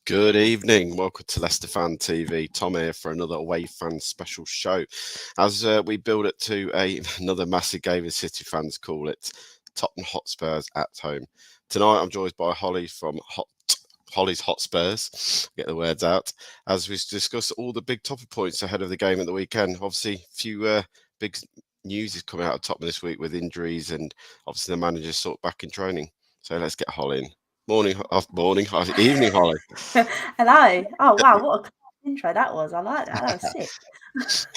Good evening. Welcome to Leicester Fan TV. Tom here for another away fan special show. As we build it to another massive game, as City fans call it, Tottenham Hotspurs at home. Tonight I'm joined by Hollie from Hollie'S Hotspurs. Get the words out. As we discuss all the big topic points ahead of the game at the weekend. Obviously, a few big news is coming out of Tottenham this week with injuries and obviously the manager's sort of back in training. So let's get Hollie in. Evening, Hollie. Hello. Oh, wow. What a intro that was. I like that. That was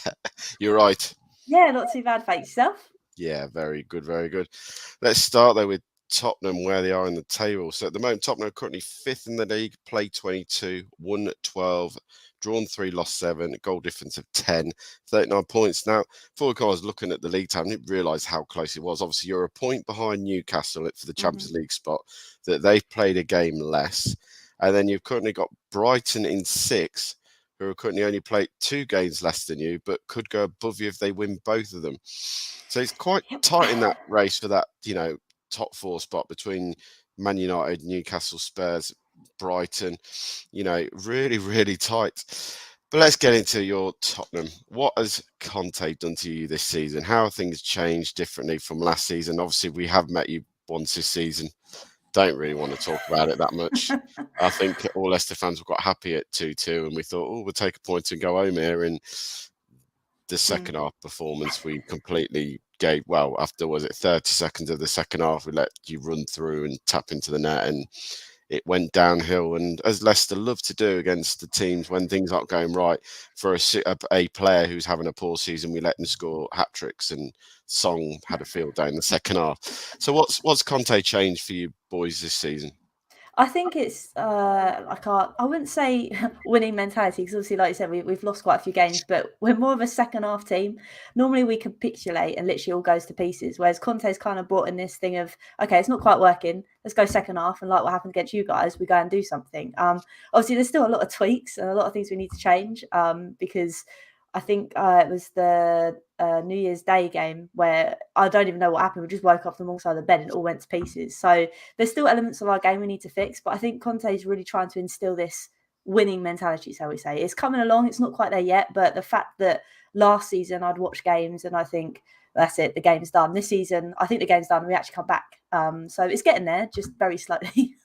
sick. You're right. Yeah, not too bad. Thanks, yourself. Yeah, very good, very good. Let's start though with Tottenham, where they are in the table. So at the moment, Tottenham are currently 5th in the league, played 22, won 12, drawn 3, lost 7, goal difference of 10, 39 points. Now, before I was looking at the league table, I didn't realise how close it was. Obviously, you're a point behind Newcastle for the Champions League spot, that they've played a game less. And then you've currently got Brighton in 6th, who are currently only played 2 games less than you, but could go above you if they win both of them. So it's quite tight in that race for that, top 4 spot between Man United, Newcastle, Spurs, Brighton, really, really tight. But let's get into your Tottenham. What has Conte done to you this season? How have things changed differently from last season? Obviously, we have met you once this season. Don't really want to talk about it that much. I think all Leicester fans were quite happy at 2-2, and we thought, we'll take a point and go home here. And the second half performance, we completely gave, after, 30 seconds of the second half, we let you run through and tap into the net, and it went downhill. And as Leicester love to do against the teams when things aren't going right, for a player who's having a poor season, we let them score hat-tricks, and Song had a field day in the second half. So what's Conte changed for you boys this season? I think it's I wouldn't say winning mentality, because obviously, like you said, we've lost quite a few games, but we're more of a second half team. Normally we capitulate and literally all goes to pieces, whereas Conte's kind of brought in this thing of, okay, it's not quite working, let's go second half, and like what happened against you guys, we go and do something. Obviously there's still a lot of tweaks and a lot of things we need to change, because I think it was the New Year's Day game where I don't even know what happened. We just woke up from the wrong side of the bed and it all went to pieces. So there's still elements of our game we need to fix. But I think Conte is really trying to instill this winning mentality, shall we say. It's coming along. It's not quite there yet. But the fact that last season I'd watch games and I think, that's it, the game's done. This season, I think the game's done. We actually come back. So it's getting there, just very slowly.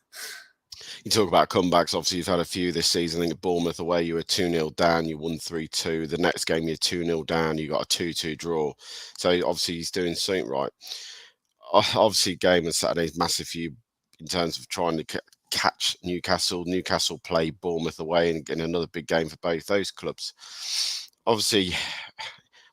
You talk about comebacks. Obviously, you've had a few this season. I think at Bournemouth away, you were 2-0 down. You won 3-2. The next game, you're 2-0 down. You got a 2-2 draw. So obviously, he's doing something right. Obviously, game on Saturday is massive for you in terms of trying to catch Newcastle. Newcastle play Bournemouth away and another big game for both those clubs. Obviously,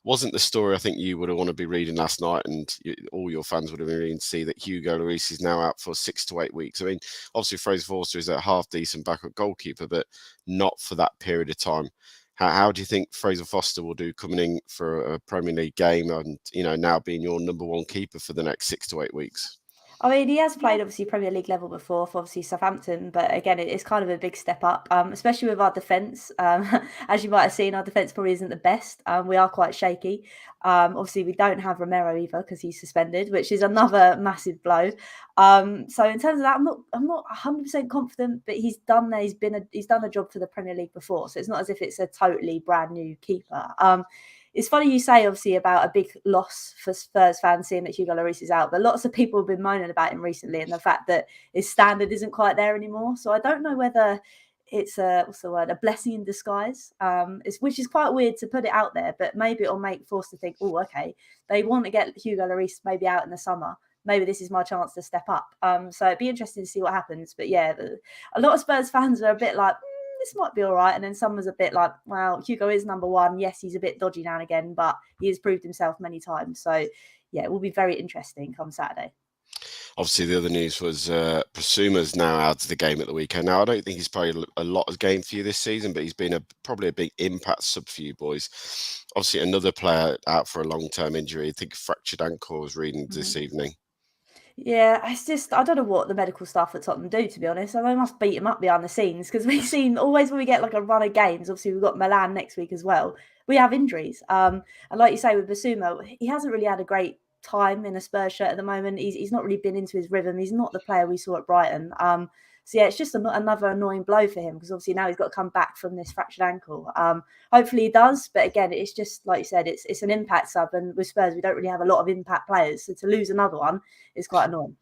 wasn't the story I think you would have wanted to be reading last night, and all your fans would have been reading to see that Hugo Lloris is now out for 6 to 8 weeks. I mean, obviously Fraser Forster is a half-decent backup goalkeeper, but not for that period of time. How do you think Fraser Forster will do coming in for a Premier League game and, now being your number 1 keeper for the next 6 to 8 weeks? I mean, he has played obviously Premier League level before for obviously Southampton, but again, it's kind of a big step up, especially with our defence. As you might have seen, our defence probably isn't the best. We are quite shaky. Obviously, we don't have Romero either because he's suspended, which is another massive blow. So in terms of that, I'm not 100% confident, but he's done a job for the Premier League before, so it's not as if it's a totally brand new keeper. It's funny you say, obviously, about a big loss for Spurs fans seeing that Hugo Lloris is out, but lots of people have been moaning about him recently and the fact that his standard isn't quite there anymore. So I don't know whether it's a blessing in disguise, which is quite weird to put it out there, but maybe it'll make Forster think, oh, okay, they want to get Hugo Lloris maybe out in the summer. Maybe this is my chance to step up. So it'd be interesting to see what happens. But yeah, a lot of Spurs fans are a bit like, this might be all right. And then someone's a bit like, well, Hugo is number 1. Yes, he's a bit dodgy now and again, but he has proved himself many times. So yeah, it will be very interesting come Saturday. Obviously, the other news was Pasuma's now out of the game at the weekend. Now, I don't think he's played a lot of game for you this season, but he's been probably a big impact sub for you boys. Obviously, another player out for a long-term injury. I think fractured ankle, I was reading this evening. Yeah, it's just, I don't know what the medical staff at Tottenham do, to be honest. They must beat him up behind the scenes, because we've seen always when we get like a run of games, obviously we've got Milan next week as well, we have injuries. And like you say with Basuma, he hasn't really had a great time in a Spurs shirt at the moment. He's not really been into his rhythm. He's not the player we saw at Brighton. So yeah, it's just another annoying blow for him, because obviously now he's got to come back from this fractured ankle. Hopefully he does, but again, it's just like you said, it's an impact sub, and with Spurs we don't really have a lot of impact players, so to lose another one is quite annoying.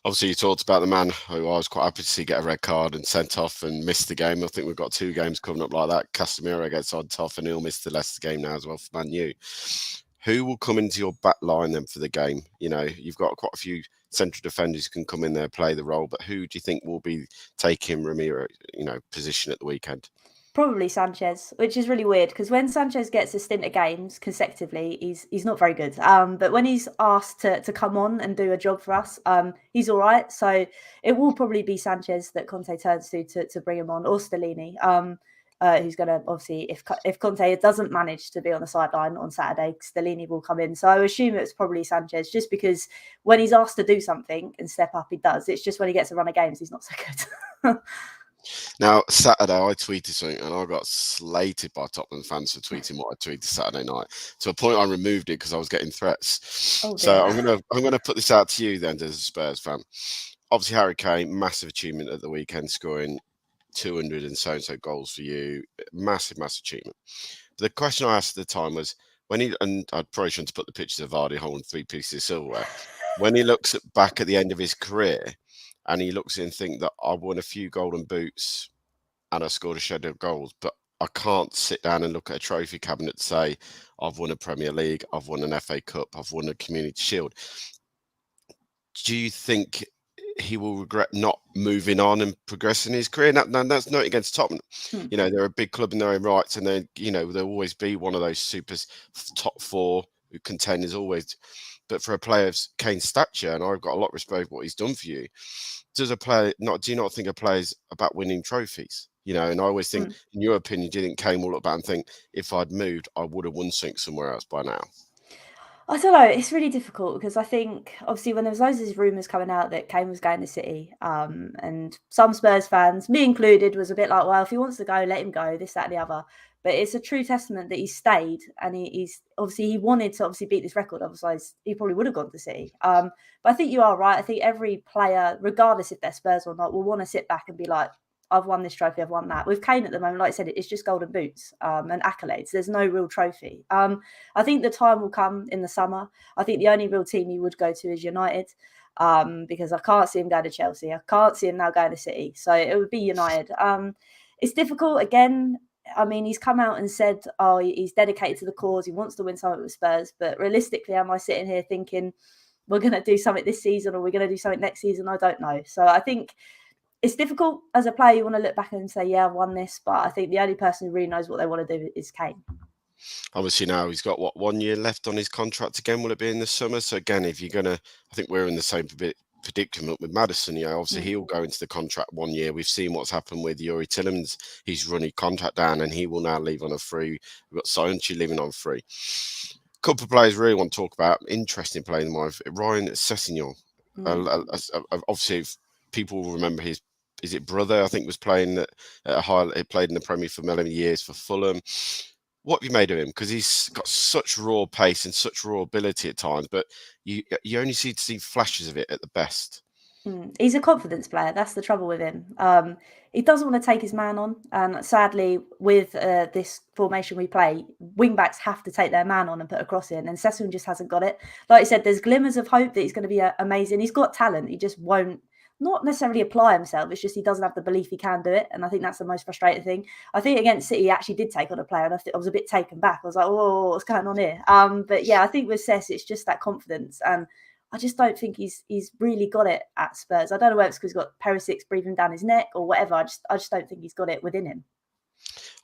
Obviously, you talked about the man who I was quite happy to see get a red card and sent off and missed the game. I think we've got 2 games coming up like that. Casemiro gets sent off and he'll miss the Leicester game now as well for Man U. Who will come into your back line then for the game? You know, you've got quite a few central defenders who can come in there, play the role, but who do you think will be taking Ramiro's, position at the weekend? Probably Sanchez, which is really weird, because when Sanchez gets a stint of games consecutively, he's not very good. But when he's asked to come on and do a job for us, he's all right. So it will probably be Sanchez that Conte turns to bring him on, or Stellini, who's going to, obviously, if Conte doesn't manage to be on the sideline on Saturday, Stellini will come in. So I assume it's probably Sanchez, just because when he's asked to do something and step up, he does. It's just when he gets a run of games, he's not so good. Now, Saturday, I tweeted something and I got slated by Tottenham fans for tweeting what I tweeted Saturday night. To a point, I removed it because I was getting threats. Oh, so I'm gonna put this out to you then, as a Spurs fan. Obviously, Harry Kane, massive achievement at the weekend, scoring 200 and so goals for you. Massive achievement. But the question I asked at the time was, and I probably shouldn't put the pictures of Vardy holding 3 pieces of silverware. When he looks back at the end of his career, and he looks in and think that I won a few golden boots and I scored a shed of goals, but I can't sit down and look at a trophy cabinet and say, I've won a Premier League, I've won an FA Cup, I've won a Community Shield. Do you think he will regret not moving on and progressing his career? That's not against Tottenham. They're a big club in their own rights, and they'll always be one of those super top 4 who contenders always. But for a player of Kane's stature, and I've got a lot of respect for what he's done for you, do you not think a player's about winning trophies? And I always think, in your opinion, do you think Kane will look back and think, if I'd moved, I would have won something somewhere else by now? I don't know. It's really difficult, because I think, obviously, when there was loads of these rumours coming out that Kane was going to City, and some Spurs fans, me included, was a bit like, well, if he wants to go, let him go, this, that, and the other. But it's a true testament that he stayed, and he's obviously, he wanted to obviously beat this record. Otherwise, he probably would have gone to City. But I think you are right. I think every player, regardless if they're Spurs or not, will want to sit back and be like, I've won this trophy, I've won that. With Kane at the moment, like I said, it's just golden boots and accolades. There's no real trophy. I think the time will come in the summer. I think the only real team he would go to is United, because I can't see him going to Chelsea. I can't see him now going to City. So it would be United. It's difficult. Again, I mean, he's come out and said, oh, he's dedicated to the cause. He wants to win something with Spurs. But realistically, am I sitting here thinking we're going to do something this season, or we're going to do something next season? I don't know. So I think it's difficult as a player. You want to look back and say, yeah, I've won this. But I think the only person who really knows what they want to do is Kane. Obviously, now he's got 1 year left on his contract again. Will it be in the summer? So again, if you're going to, I think we're in the same predicament with Maddison. Obviously he'll go into the contract 1 year. We've seen what's happened with Yuri Tillemans. He's run his contract down and he will now leave on a free. We've got Solanke leaving on free. A couple of players really want to talk about. Interesting playing Ryan Sessegnon. Obviously, people will remember his brother, I think, was playing at he played in the Premier for many years for Fulham. What have you made of him? Because he's got such raw pace and such raw ability at times, but you only see flashes of it at the best. He's a confidence player. That's the trouble with him. He doesn't want to take his man on. And sadly, with this formation we play, wing-backs have to take their man on and put a cross in. And Sesson just hasn't got it. Like you said, there's glimmers of hope that he's going to be amazing. He's got talent. He just won't, not necessarily apply himself. It's just he doesn't have the belief he can do it. And I think that's the most frustrating thing. I think against City, he actually did take on a player. And I was a bit taken back. I was like, whoa, what's going on here? But yeah, I think with Sess, it's just that confidence. And I just don't think he's really got it at Spurs. I don't know whether it's because he's got Perisic breathing down his neck or whatever. I just don't think he's got it within him.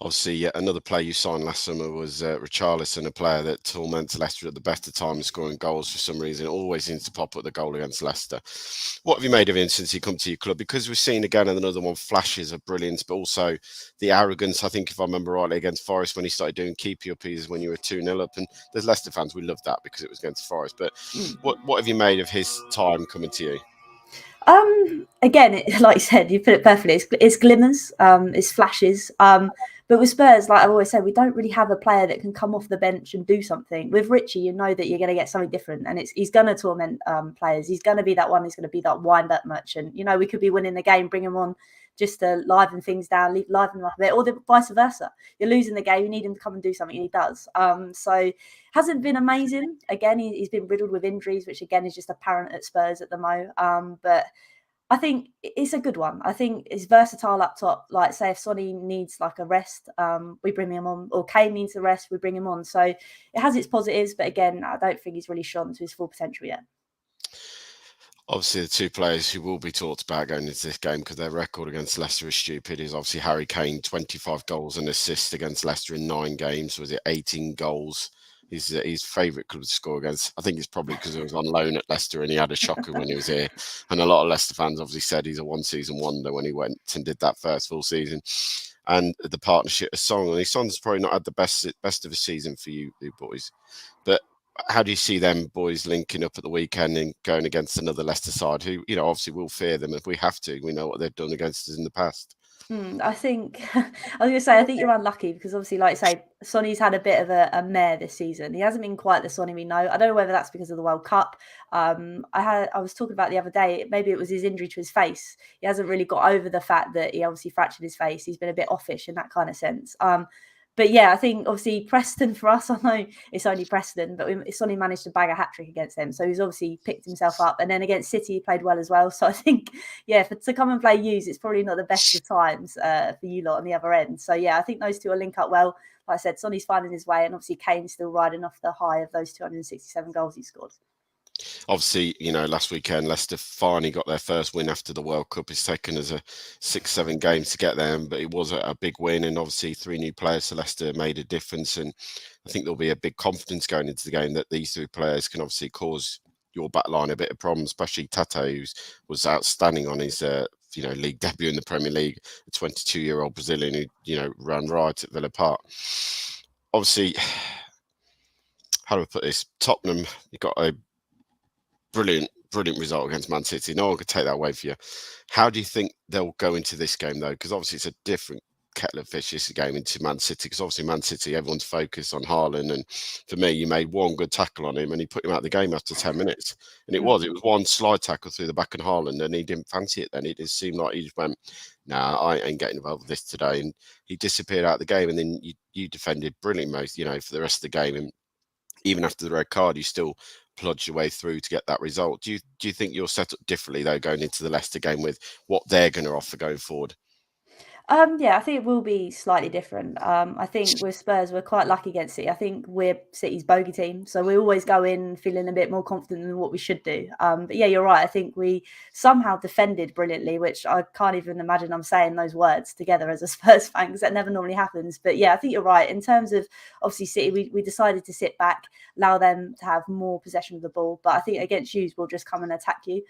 Obviously, another player you signed last summer was Richarlison, a player that torments Leicester at the best of times, scoring goals for some reason. Always seems to pop up the goal against Leicester. What have you made of him since he come to your club? Because we've seen again another one flashes of brilliance, but also the arrogance. I think if I remember rightly against Forest when he started doing keepy uppies when you were 2-0 up, and there's Leicester fans we love that because it was against Forest. But what have you made of his time coming to you? Again, like you said, you put it perfectly. It's glimmers, it's flashes. But with Spurs, like I've always said, we don't really have a player that can come off the bench and do something. With Richie, you know that you're going to get something different, and he's going to torment players. He's going to be that one who's going to be that wind up merchant. You know, we could be winning the game, bring him on just to liven things down, liven them up a bit, or the vice versa. You're losing the game, you need him to come and do something, and he does. So hasn't been amazing. Again, he's been riddled with injuries, which again is just apparent at Spurs at the moment. But I think it's a good one. I think it's versatile up top. Like, say, if Sonny needs like a rest, we bring him on, or Kane needs a rest, we bring him on. So it has its positives, but again, I don't think he's really shone to his full potential yet. Obviously, the two players who will be talked about going into this game because their record against Leicester is stupid is obviously Harry Kane, 25 goals and assists against Leicester in 9 games. Was it 18 goals? His favourite club to score against. I think it's probably because he was on loan at Leicester and he had a shocker when he was here. And a lot of Leicester fans obviously said he's a one-season wonder when he went and did that first full season. And the partnership of Son, and his Son's probably not had the best of a season for you boys. But how do you see them boys linking up at the weekend and going against another Leicester side who, you know, obviously will fear them if we have to. We know what they've done against us in the past. I think I was going to say I think you're unlucky because obviously, like I say, Sonny's had a bit of a mare this season. He hasn't been quite the Sonny we know. I don't know whether that's because of the World Cup. I was talking about the other day. Maybe it was his injury to his face. He hasn't really got over the fact that he obviously fractured his face. He's been a bit offish in that kind of sense. But yeah, I think obviously Preston for us, I know it's only Preston, but Sonny managed to bag a hat-trick against them. So he's obviously picked himself up. And then against City, he played well as well. So I think, yeah, to come and play yous, it's probably not the best of times for you lot on the other end. So yeah, I think those two will link up well. Like I said, Sonny's finding his way, and obviously Kane's still riding off the high of those 267 goals he scored. Obviously, you know, last weekend Leicester finally got their first win after the World Cup. It's taken us 6-7 games to get there, but it was a big win, and obviously 3 new players to Leicester made a difference. And I think there'll be a big confidence going into the game that these 3 players can obviously cause your back line a bit of problems, especially Tate, who was outstanding on his league debut in the Premier League, a 22-year-old Brazilian who, you know, ran right at Villa Park. Obviously, how do I put this? Tottenham, you got a brilliant result against Man City. No one could take that away from you. How do you think they'll go into this game, though? Because obviously it's a different kettle of fish, this game, into Man City. Because obviously Man City, everyone's focused on Haaland. And for me, you made one good tackle on him and he put him out of the game after 10 minutes. And it was one slide tackle through the back of Haaland and he didn't fancy it then. It just seemed like he just went, nah, I ain't getting involved with this today. And he disappeared out of the game. And then you defended brilliantly, for the rest of the game. And even after the red card, you still plodged your way through to get that result. Do you think you're set up differently, though, going into the Leicester game with what they're going to offer going forward? Yeah, I think it will be slightly different. I think with Spurs, we're quite lucky against City. I think we're City's bogey team, so we always go in feeling a bit more confident than what we should do. But yeah, you're right. I think we somehow defended brilliantly, which I can't even imagine I'm saying those words together as a Spurs fan because that never normally happens. But yeah, I think you're right. In terms of obviously City, we decided to sit back, allow them to have more possession of the ball. But I think against you, we'll just come and attack you,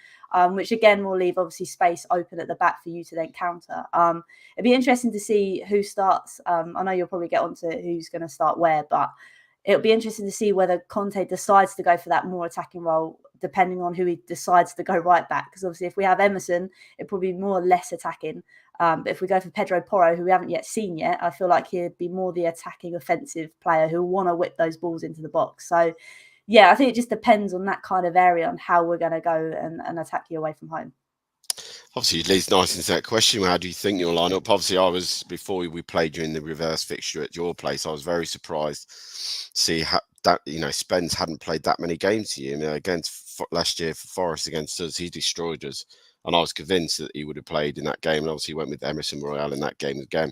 which again will leave obviously space open at the back for you to then counter. It'd be interesting to see who starts. I know you'll probably get onto who's going to start where, but it'll be interesting to see whether Conte decides to go for that more attacking role, depending on who he decides to go right back. Because obviously, if we have Emerson, it'd probably be more or less attacking. But if we go for Pedro Porro, who we haven't yet seen yet, I feel like he'd be more the attacking, offensive player who'll want to whip those balls into the box. So, yeah, I think it just depends on that kind of area on how we're going to go and attack you away from home. Obviously, it leads nice into that question. How do you think you'll line up? Obviously, I was, before we played you in the reverse fixture at your place, I was very surprised to see that, Spence hadn't played that many games to you. Against last year for Forest against us, he destroyed us. And I was convinced that he would have played in that game. And obviously, he went with Emerson Royale in that game again.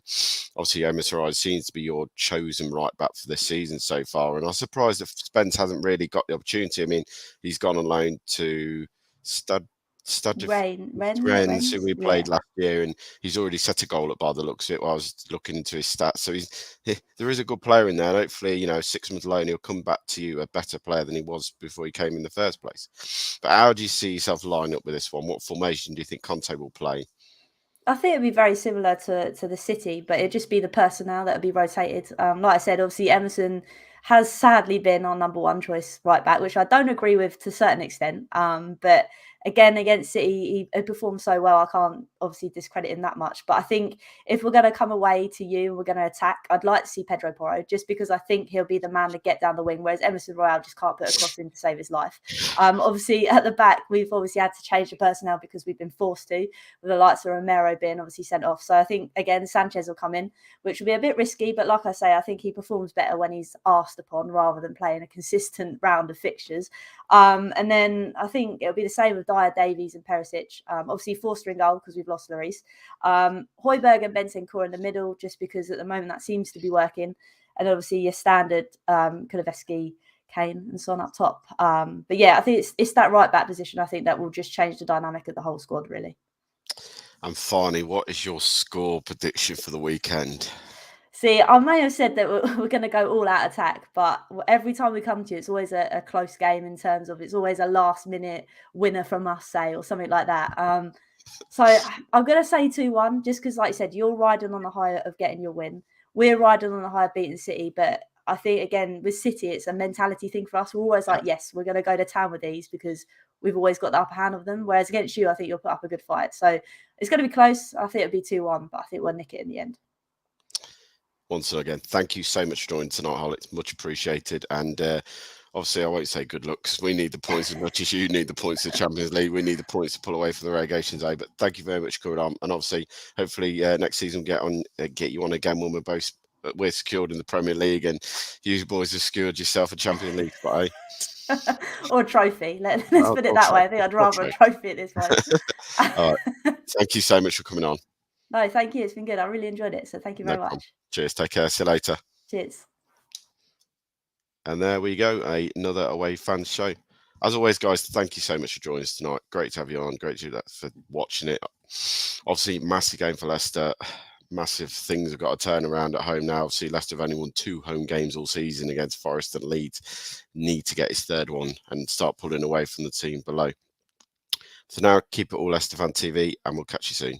Obviously, Emerson Royale seems to be your chosen right back for this season so far. And I was surprised that Spence hasn't really got the opportunity. I mean, he's gone on loan to Stud. Rennes, who we played Yeah. last year, and he's already set a goal up by the looks of it while I was looking into his stats. So there is a good player in there. And hopefully, 6 months later, he'll come back to you a better player than he was before he came in the first place. But how do you see yourself line up with this one? What formation do you think Conte will play? I think it'd be very similar to the City, but it'd just be the personnel that would be rotated. Like I said, obviously Emerson has sadly been our number one choice right back, which I don't agree with to a certain extent. But again, against City, he performed so well. I can't obviously discredit him that much. But I think if we're going to come away to you and we're going to attack, I'd like to see Pedro Porro, just because I think he'll be the man to get down the wing, whereas Emerson Royale just can't put a cross in to save his life. Obviously, at the back, we've obviously had to change the personnel because we've been forced to, with the likes of Romero being obviously sent off. So I think, again, Sanchez will come in, which will be a bit risky. But like I say, I think he performs better when he's asked upon rather than playing a consistent round of fixtures. And then I think it'll be the same with Dyer, Davies and Perisic. Obviously, Forster in goal because we've lost Lloris. Hojbjerg and Bentancur in the middle, just because at the moment that seems to be working. And obviously your standard Kulusevski, Kane and Son up top. But yeah, I think it's that right back position, I think, that will just change the dynamic of the whole squad, really. And finally, what is your score prediction for the weekend? See, I may have said that we're going to go all out attack, but every time we come to you, it's always a close game in terms of it's always a last minute winner from us, say, or something like that. So I'm going to say 2-1, just because, like you said, you're riding on the high of getting your win. We're riding on the high of beating City, but I think, again, with City, it's a mentality thing for us. We're always like, yes, we're going to go to town with these because we've always got the upper hand of them. Whereas against you, I think you'll put up a good fight. So it's going to be close. I think it'll be 2-1, but I think we'll nick it in the end. Once again, thank you so much for joining tonight, Holly. It's much appreciated. And obviously, I won't say good luck because we need the points as much as you need the points in the Champions League. We need the points to pull away for the relegation zone. But thank you very much for coming on. And obviously, hopefully next season we'll get you on again when we're secured in the Premier League and you boys have secured yourself a Champions League spot, eh? Or a trophy. Let's put it that way. I think I'd rather a trophy at this point. All right. Thank you so much for coming on. No, thank you. It's been good. I really enjoyed it. So thank you very much. Cheers. Take care. See you later. Cheers. And there we go. Another Away Fans show. As always, guys, thank you so much for joining us tonight. Great to have you on. Great for watching it. Obviously, massive game for Leicester. Massive things have got to turn around at home now. Obviously, Leicester have only won 2 home games all season against Forest and Leeds. Need to get his third one and start pulling away from the team below. So now, keep it all Leicester Fan TV, and we'll catch you soon.